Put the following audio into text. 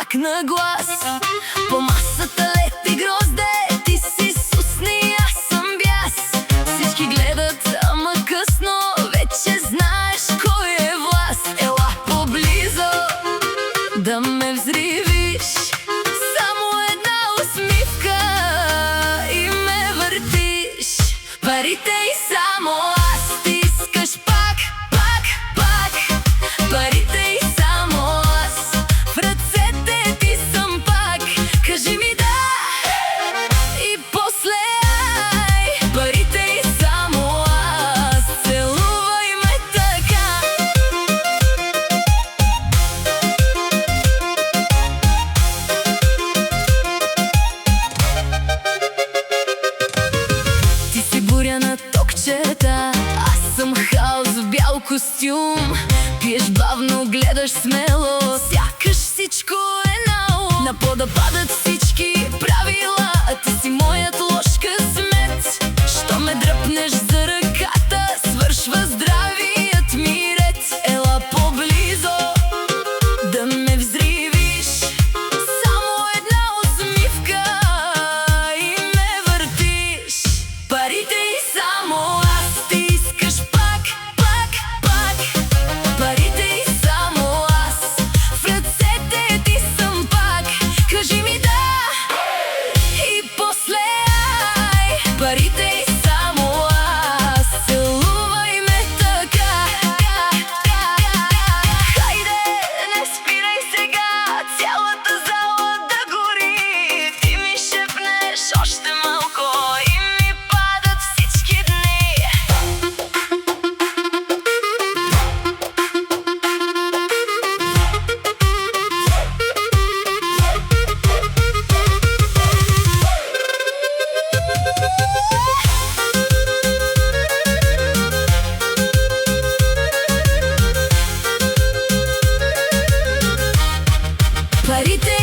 пак на глас. По масата лети грозде, ти си с устни, аз съм бяс. Всички гледат, ама късно, вече знаеш кой е власт. Ела поблизо да ме взривиш, само една усмивка и ме въртиш. Парите и само аз, ти искаш пак, пак, пак. Парите и само аз, в ръцете ти съм пак. Кажи ми да и после ай. Парите и само аз, целувай ме така. Ти си буря на токчета, аз съм хаос в бял костюм. Пиеш бавно, гледаш смело, сякаш всичко е наум. На пода падат всички правила, а ти си моят лош късмет. Що ме дръпнеш за ръката, свършва здравият ми ред. Ела поблизо да ме взривиш, само една усмивка и ме въртиш. Парите и само аз, ти искаш пак, пак, пак. Парите и само аз, в ръцете ти съм пак. Кажи ми да и после ай. Парите и само аз, целувай ме така. Хайде, не спирай сега, цялата зала да гори. Ти ми шепнеш още малко и ми падат всички дни. Парите